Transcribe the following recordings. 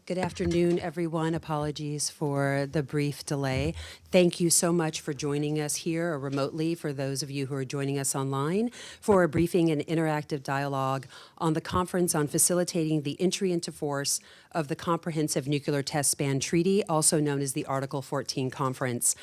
Good afternoon, everyone. Apologies for the brief delay. Thank you so much for joining us here or remotely, for those of you who are joining us online, for a briefing and interactive dialogue on the Conference on Facilitating the Entry into Force of the Comprehensive Nuclear Test Ban Treaty, also known as the Article XIV Conference.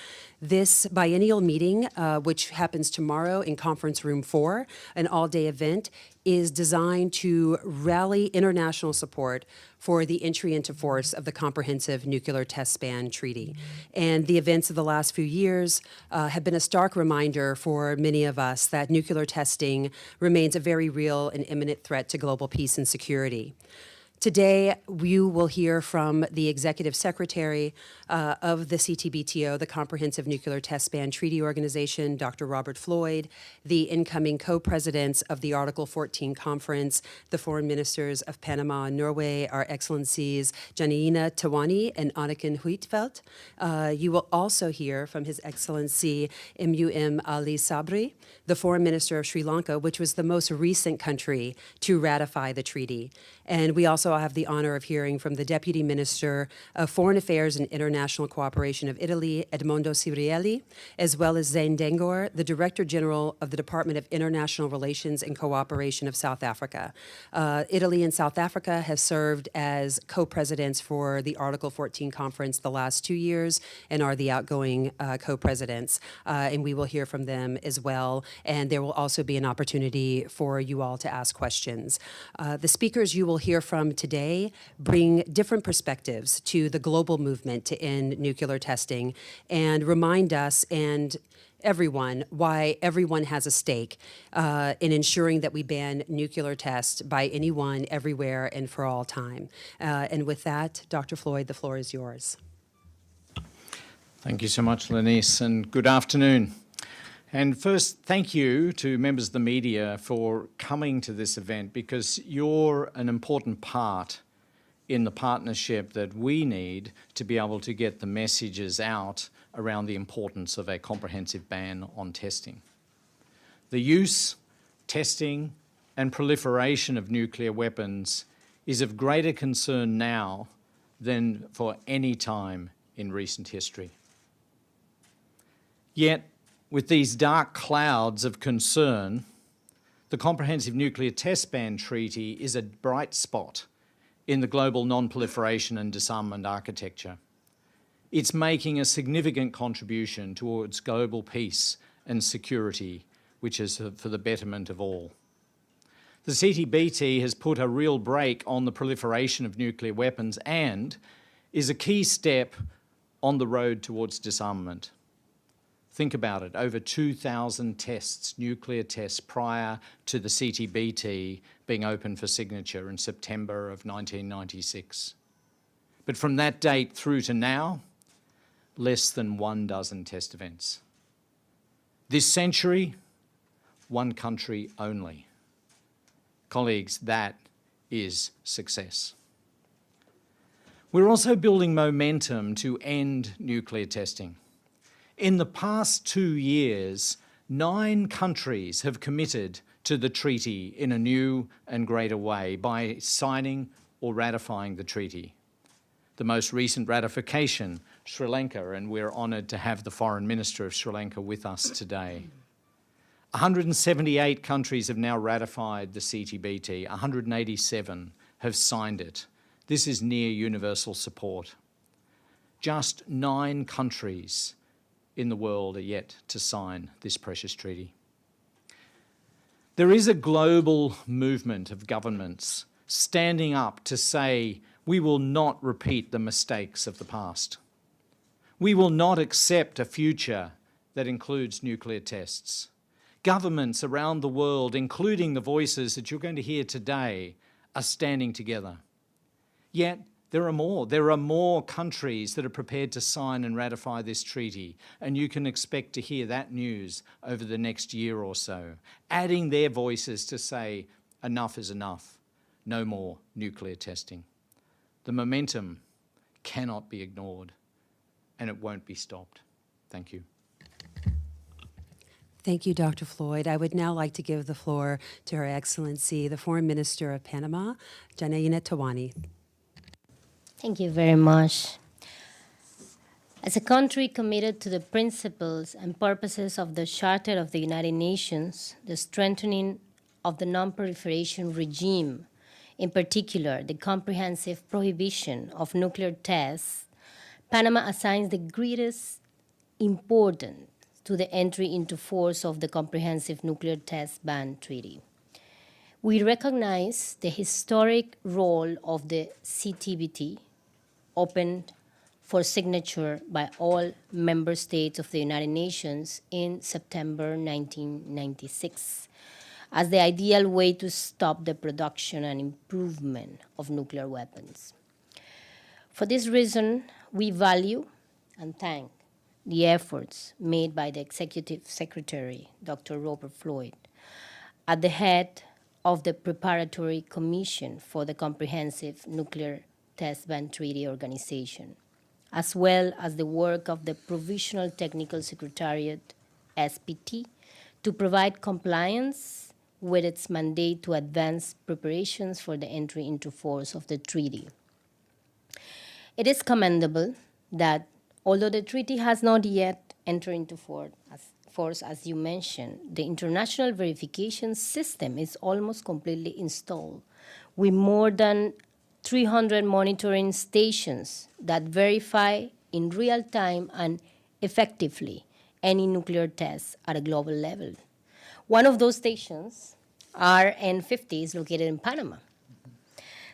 This biennial meeting, which happens tomorrow in Conference Room 4, an all-day event, is designed to rally international support for the entry into force of the Comprehensive Nuclear Test Ban Treaty. And the events of the last few years have been a stark reminder for many of us that nuclear testing remains a very real and imminent threat to global peace and security. Today, you will hear from the Executive Secretary of the CTBTO, the Comprehensive Nuclear Test Ban Treaty Organization, Dr. Robert Floyd, the incoming co-presidents of the Article XIV Conference, the foreign ministers of Panama and Norway, our excellencies Janina Tawani and Anniken Huitfeldt. You will also hear from His Excellency Ali Sabri, the foreign minister of Sri Lanka, which was the most recent country to ratify the treaty. And we also have the honor of hearing from the Deputy Minister of Foreign Affairs and International Cooperation of Italy, Edmondo Cirielli, as well as Zain Dengor, the Director General of the Department of International Relations and Cooperation of South Africa. Italy and South Africa have served as co-presidents for the Article XIV Conference the last 2 years and are the outgoing co-presidents. And we will hear from them as well. And there will also be an opportunity for you all to ask questions. The speakers you will hear from today bring different perspectives to the global movement to end nuclear testing and remind us and everyone why everyone has a stake in ensuring that we ban nuclear tests by anyone, everywhere, and for all time. And with that, Dr. Floyd, the floor is yours. Thank you so much, Lenice, and good afternoon. And first, thank you to members of the media for coming to this event, because you're an important part in the partnership that we need to be able to get the messages out around the importance of a comprehensive ban on testing. The use, testing, and proliferation of nuclear weapons is of greater concern now than for any time in recent history. Yet, with these dark clouds of concern, the Comprehensive Nuclear Test Ban Treaty is a bright spot in the global non-proliferation and disarmament architecture. It's making a significant contribution towards global peace and security, which is for the betterment of all. The CTBT has put a real brake on the proliferation of nuclear weapons and is a key step on the road towards disarmament. Think about it, over 2,000 tests, nuclear tests, prior to the CTBT being open for signature in September of 1996. But from that date through to now, less than 12 test events. This century, one country only. Colleagues, that is success. We're also building momentum to end nuclear testing. In the past 2 years, 9 countries have committed to the treaty in a new and greater way by signing or ratifying the treaty. The most recent ratification, Sri Lanka, and we're honoured to have the Foreign Minister of Sri Lanka with us today. 178 countries have now ratified the CTBT, 187 have signed it. This is near universal support. Just 9 countries in the world are yet to sign this precious treaty. There is a global movement of governments standing up to say, we will not repeat the mistakes of the past. We will not accept a future that includes nuclear tests. Governments around the world, including the voices that you're going to hear today, are standing together. Yet, there are more countries that are prepared to sign and ratify this treaty, and you can expect to hear that news over the next year or so, adding their voices to say, enough is enough, no more nuclear testing. The momentum cannot be ignored, and it won't be stopped. Thank you. Thank you, Dr. Floyd. I would now like to give the floor to Her Excellency, the Foreign Minister of Panama, Janina Tawani. Thank you very much. As a country committed to the principles and purposes of the Charter of the United Nations, the strengthening of the non-proliferation regime, in particular the comprehensive prohibition of nuclear tests, Panama assigns the greatest importance to the entry into force of the Comprehensive Nuclear Test Ban Treaty. We recognize the historic role of the CTBT, opened for signature by all member states of the United Nations in September 1996, as the ideal way to stop the production and improvement of nuclear weapons. For this reason, we value and thank the efforts made by the Executive Secretary, Dr. Robert Floyd, at the head of the Preparatory Commission for the Comprehensive Nuclear Test Ban Treaty Organization, as well as the work of the Provisional Technical Secretariat, SPT, to provide compliance with its mandate to advance preparations for the entry into force of the treaty. It is commendable that although the treaty has not yet entered into force, as you mentioned, the international verification system is almost completely installed, with more than 300 monitoring stations that verify in real time and effectively any nuclear tests at a global level. One of those stations, RN50, is located in Panama.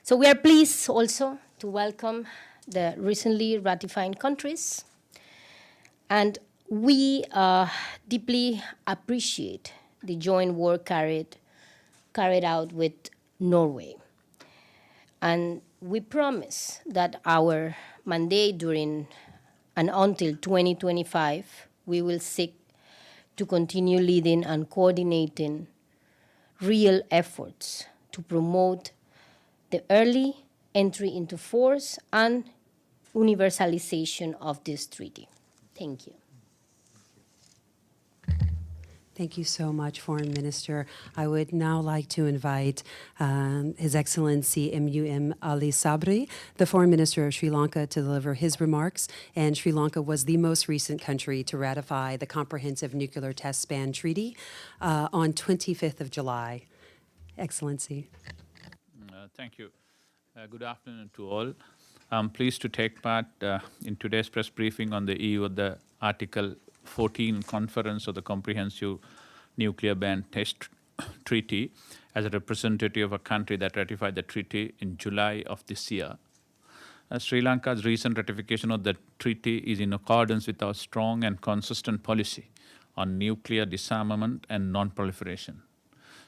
So we are pleased also to welcome the recently ratifying countries, and we deeply appreciate the joint work carried out with Norway. And we promise that our mandate during and until 2025, we will seek to continue leading and coordinating real efforts to promote the early entry into force and universalization of this treaty. Thank you. Thank you so much, Foreign Minister. I would now like to invite His Excellency M.U.M. Ali Sabri, the Foreign Minister of Sri Lanka, to deliver his remarks. And Sri Lanka was the most recent country to ratify the Comprehensive Nuclear Test Ban Treaty on 25th of July. Excellency. Thank you. Good afternoon to all. I'm pleased to take part in today's press briefing on the EU of the Article 14 Conference of the Comprehensive Nuclear Ban Test Treaty as a representative of a country that ratified the treaty in July of this year. Sri Lanka's recent ratification of the treaty is in accordance with our strong and consistent policy on nuclear disarmament and non-proliferation.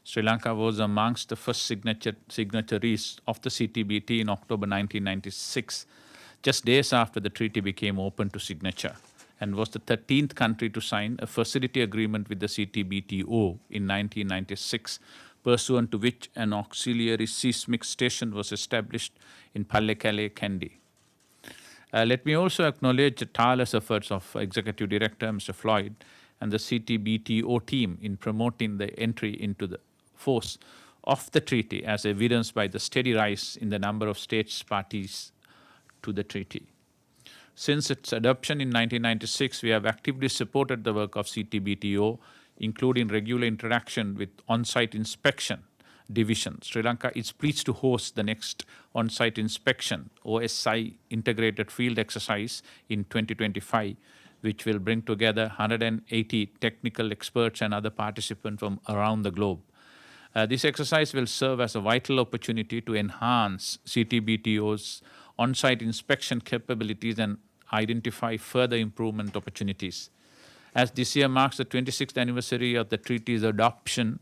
Sri Lanka was amongst the first signatories of the CTBT in October 1996, just days after the treaty became open to signature, and was the 13th country to sign a facility agreement with the CTBTO in 1996, pursuant to which an auxiliary seismic station was established in Pallekele, Kandy. Let me also acknowledge the tireless efforts of Executive Director Mr. Floyd and the CTBTO team in promoting the entry into the force of the treaty, as evidenced by the steady rise in the number of states parties to the treaty. Since its adoption in 1996, we have actively supported the work of CTBTO, including regular interaction with on-site inspection division. Sri Lanka is pleased to host the next on-site inspection, OSI integrated field exercise in 2025, which will bring together 180 technical experts and other participants from around the globe. This exercise will serve as a vital opportunity to enhance CTBTO's on-site inspection capabilities and identify further improvement opportunities. As this year marks the 26th anniversary of the treaty's adoption,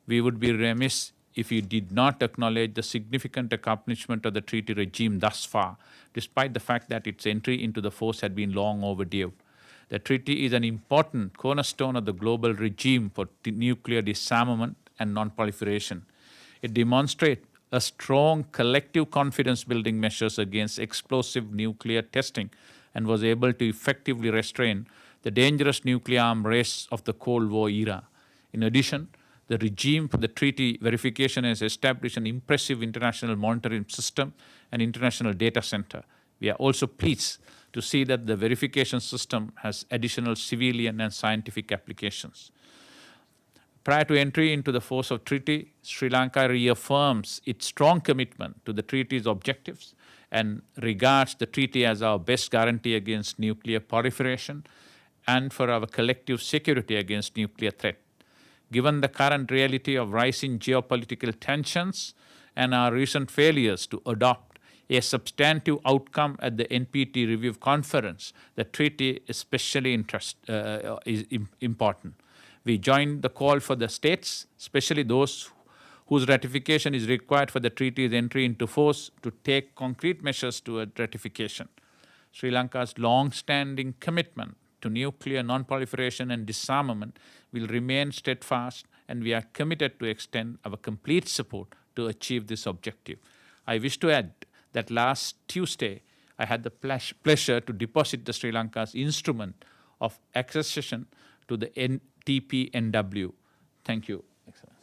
we would be remiss if we did not acknowledge the significant accomplishment of the treaty regime thus far, despite the fact that its entry into the force had been long overdue. The treaty is an important cornerstone of the global regime for nuclear disarmament and non-proliferation. It demonstrates a strong collective confidence-building measures against explosive nuclear testing and was able to effectively restrain the dangerous nuclear arms race of the Cold War era. In addition, the regime for the treaty verification has established an impressive international monitoring system and international data center, We are also pleased to see that the verification system has additional civilian and scientific applications. Prior to entry into the force of treaty, Sri Lanka reaffirms its strong commitment to the treaty's objectives and regards the treaty as our best guarantee against nuclear proliferation and for our collective security against nuclear threat. Given the current reality of rising geopolitical tensions and our recent failures to adopt a substantive outcome at the NPT Review Conference, the treaty is especially important. We join the call for the states, especially those whose ratification is required for the treaty's entry into force, to take concrete measures toward ratification. Sri Lanka's long-standing commitment to nuclear non-proliferation and disarmament will remain steadfast, and we are committed to extend our complete support to achieve this objective. I wish to add that last Tuesday, I had the pleasure to deposit the Sri Lanka's instrument of accession to the TPNW. Thank you, Excellencies.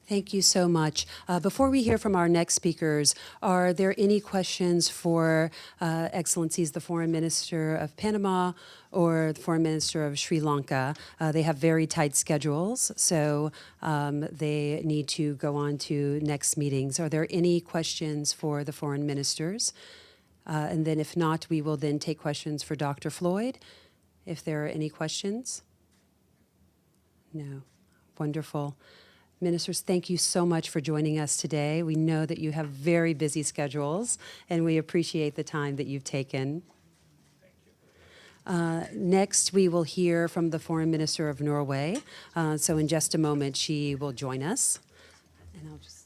Thank you so much. Before we hear from our next speakers, are there any questions for Excellencies, the Foreign Minister of Panama or the Foreign Minister of Sri Lanka? They have very tight schedules, so they need to go on to next meetings. Are there any questions for the foreign ministers? And then if not, we will then take questions for Dr. Floyd, if there are any questions. No. Wonderful. Ministers, thank you so much for joining us today. We know that you have very busy schedules, and we appreciate the time that you've taken. Next, we will hear from the Foreign Minister of Norway. So in just a moment, she will join us. And I'll just...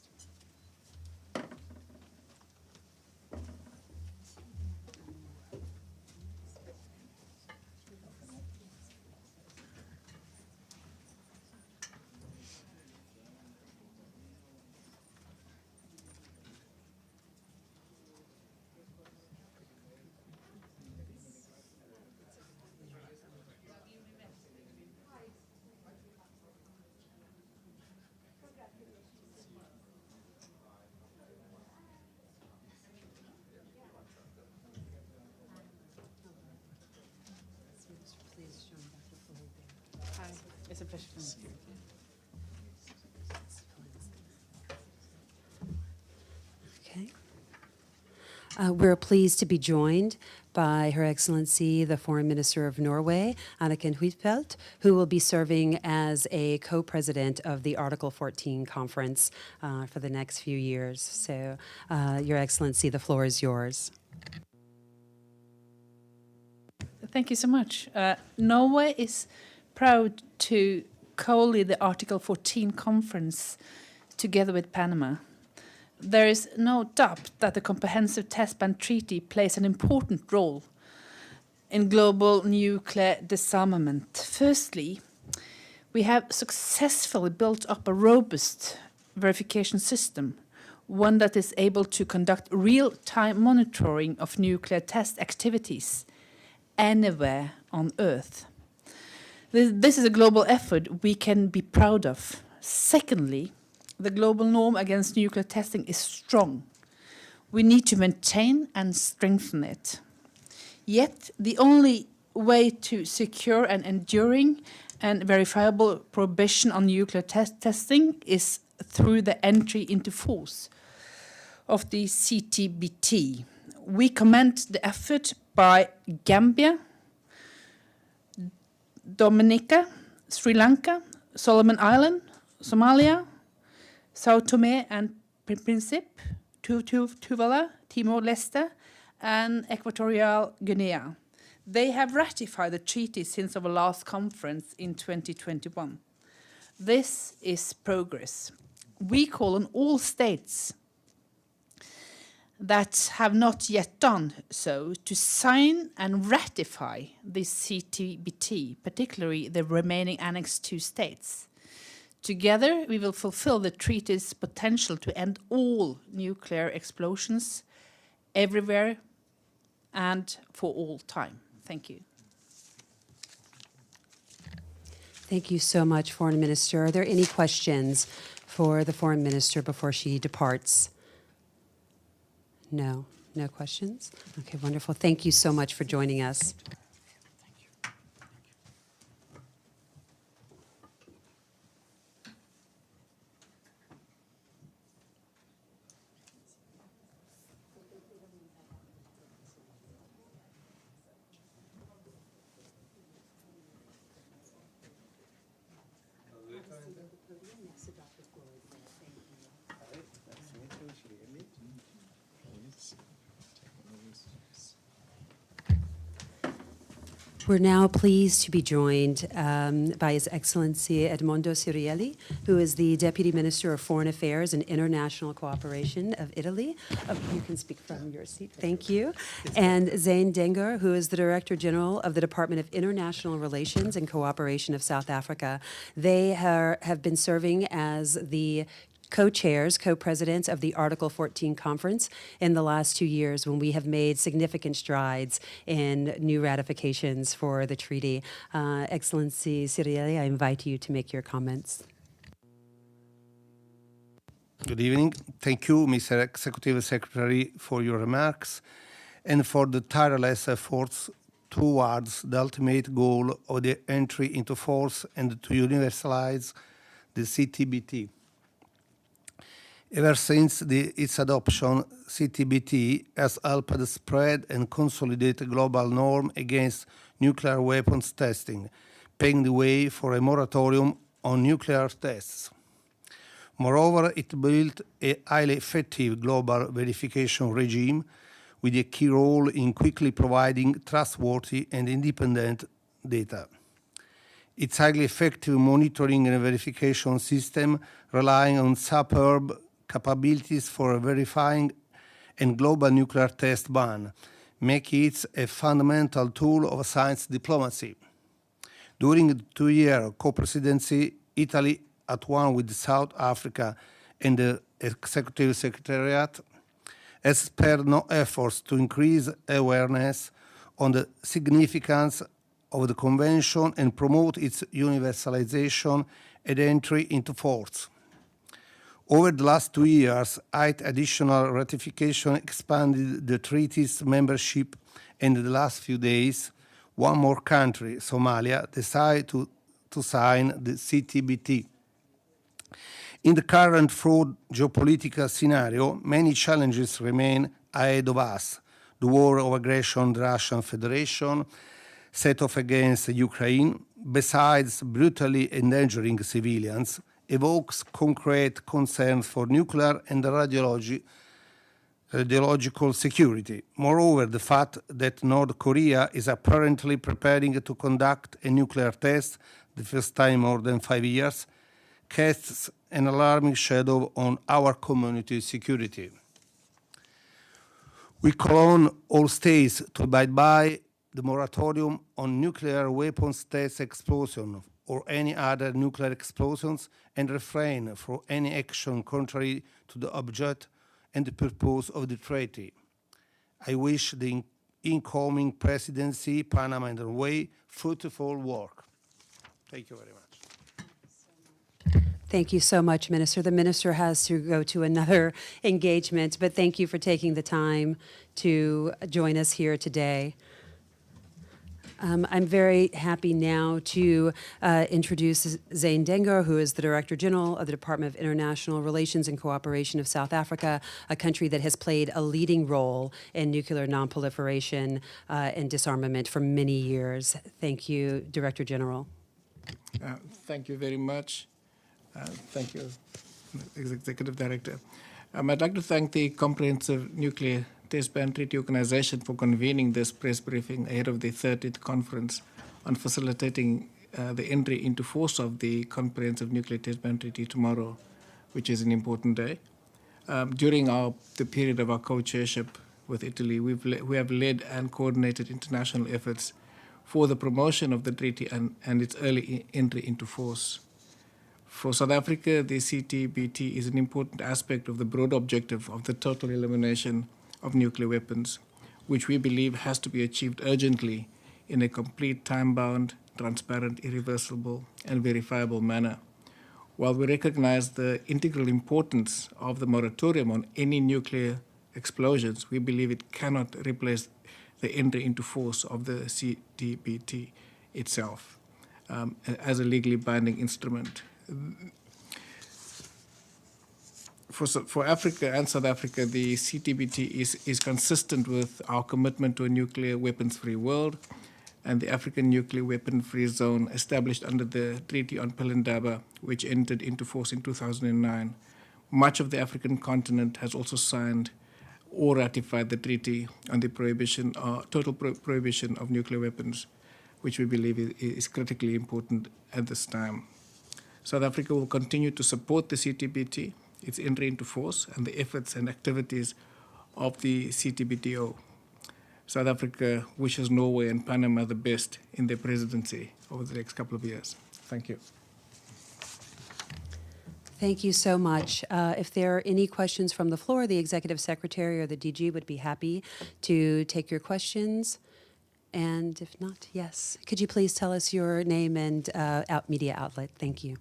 It's a pleasure for me. Okay. We're pleased to be joined by Her Excellency, the Foreign Minister of Norway, Anniken Huitfeldt, who will be serving as a co-president of the Article XIV Conference for the next few years. So, Your Excellency, the floor is yours. Thank you so much. Norway is proud to co-lead the Article 14 Conference together with Panama. There is no doubt that the Comprehensive Test Ban Treaty plays an important role in global nuclear disarmament. Firstly, we have successfully built up a robust verification system, one that is able to conduct real-time monitoring of nuclear test activities anywhere on Earth. This is a global effort we can be proud of. Secondly, the global norm against nuclear testing is strong. We need to maintain and strengthen it. Yet, the only way to secure an enduring and verifiable prohibition on nuclear testing is through the entry into force of the CTBT. We commend the effort by Gambia, Dominica, Sri Lanka, Solomon Island, Somalia, Sao Tome and Principe, Tuvalu, Timor-Leste, and Equatorial Guinea. They have ratified the treaty since our last conference in 2021. This is progress. We call on all states that have not yet done so to sign and ratify the CTBT, particularly the remaining Annex II states. Together, we will fulfill the treaty's potential to end all nuclear explosions everywhere and for all time. Thank you. Thank you so much, Foreign Minister. Are there any questions for the Foreign Minister before she departs? No, no questions? Okay, wonderful. Thank you so much for joining us. We're now pleased to be joined by His Excellency Edmondo Cirielli, who is the Deputy Minister of Foreign Affairs and International Cooperation of Italy. You can speak from your seat. Thank you. And Zane Dengar, who is the Director General of the Department of International Relations and Cooperation of South Africa. They have been serving as the co-chairs, co-presidents of the Article 14 Conference in the last 2 years when we have made significant strides in new ratifications for the treaty. Excellency Cirielli, I invite you to make your comments. Good evening. Thank you, Mr. Executive Secretary, for your remarks and for the tireless efforts towards the ultimate goal of the entry into force and to universalize the CTBT. Ever since its adoption, CTBT has helped spread and consolidate a global norm against nuclear weapons testing, paving the way for a moratorium on nuclear tests. Moreover, it built a highly effective global verification regime with a key role in quickly providing trustworthy and independent data. Its highly effective monitoring and verification system, relying on superb capabilities for verifying and global nuclear test ban, make it a fundamental tool of science diplomacy. During the 2-year co-presidency, Italy, at one with South Africa and the Executive Secretariat, has spared no efforts to increase awareness on the significance of the Convention and promote its universalization and entry into force. Over the last 2 years, 8 additional ratification expanded the treaty's membership, and in the last few days, one more country, Somalia, decided to sign the CTBT. In the current fraud geopolitical scenario, many challenges remain ahead of us. The war of aggression, the Russian Federation, set off against Ukraine, besides brutally endangering civilians, evokes concrete concerns for nuclear and radiological security. Moreover, the fact that North Korea is apparently preparing to conduct a nuclear test, the first time in more than 5 years, casts an alarming shadow on our community security. We call on all states to abide by the moratorium on nuclear weapons test explosion or any other nuclear explosions and refrain from any action contrary to the object and the purpose of the treaty. I wish the incoming presidency, Panama and Norway, fruitful work. Thank you very much. Thank you so much, Minister. The Minister has to go to another engagement, but thank you for taking the time to join us here today. I'm very happy now to introduce Zane Dengar, who is the Director General of the Department of International Relations and Cooperation of South Africa, a country that has played a leading role in nuclear non-proliferation and disarmament for many years. Thank you, Director General. Thank you very much. Thank you, Executive Director. I'd like to thank the Comprehensive Nuclear Test Ban Treaty Organization for convening this press briefing ahead of the 30th conference on facilitating the entry into force of the Comprehensive Nuclear Test Ban Treaty tomorrow, which is an important day. During the period of our co-chairship with Italy, we have led and coordinated international efforts for the promotion of the treaty and its early entry into force. For South Africa, the CTBT is an important aspect of the broad objective of the total elimination of nuclear weapons, which we believe has to be achieved urgently in a complete, time-bound, transparent, irreversible, and verifiable manner. While we recognize the integral importance of the moratorium on any nuclear explosions, we believe it cannot replace the entry into force of the CTBT itself as a legally binding instrument. For Africa and South Africa, the CTBT is consistent with our commitment to a nuclear weapons-free world and the African Nuclear Weapon-Free Zone established under the Treaty on Pelindaba, which entered into force in 2009. Much of the African continent has also signed or ratified the Treaty on the total prohibition of nuclear weapons, which we believe is critically important at this time. South Africa will continue to support the CTBT, its entry into force, and the efforts and activities of the CTBTO. South Africa wishes Norway and Panama the best in their presidency over the next couple of years. Thank you. Thank you so much. If there are any questions from the floor, the Executive Secretary or the DG would be happy to take your questions. And if not, yes. Could you please tell us your name and media outlet? Thank you.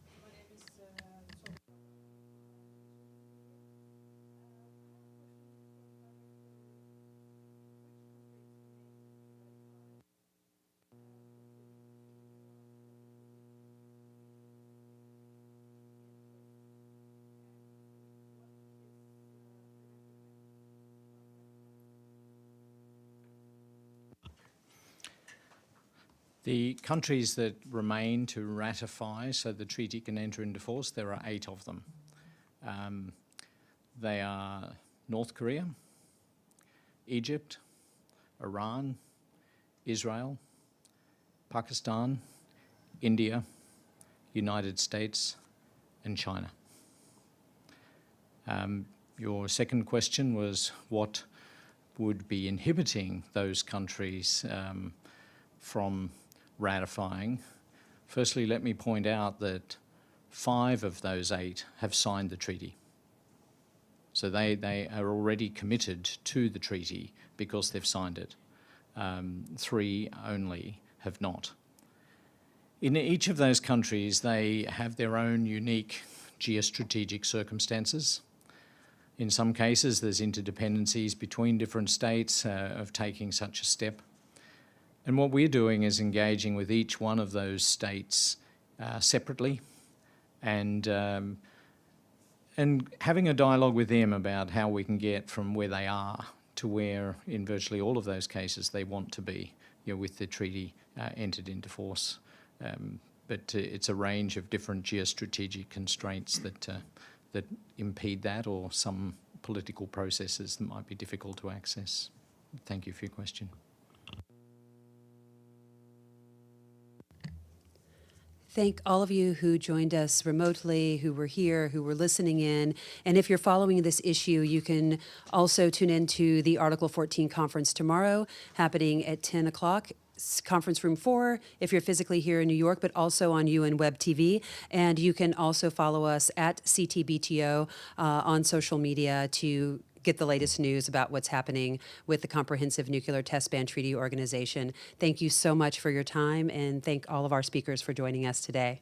The countries that remain to ratify so the treaty can enter into force, there are 8 of them. They are North Korea, Egypt, Iran, Israel, Pakistan, India, United States, and China. Your second question was what would be inhibiting those countries from ratifying. Firstly, let me point out that 5 of those 8 have signed the treaty. So they are already committed to the treaty because they've signed it. 3 only have not. In each of those countries, they have their own unique geostrategic circumstances. In some cases, there's interdependencies between different states of taking such a step. And what we're doing is engaging with each one of those states separately and having a dialogue with them about how we can get from where they are to where, in virtually all of those cases, they want to be, with the treaty entered into force. But it's a range of different geostrategic constraints that impede that, or some political processes that might be difficult to access. Thank you for your question. Thank all of you who joined us remotely, who were here, who were listening in. And if you're following this issue, you can also tune into the Article 14 conference tomorrow, happening at 10 o'clock. Conference room 4 if you're physically here in New York, but also on UN Web TV. And you can also follow us at CTBTO on social media to get the latest news about what's happening with the Comprehensive Nuclear Test Ban Treaty Organization. Thank you so much for your time, and thank all of our speakers for joining us today.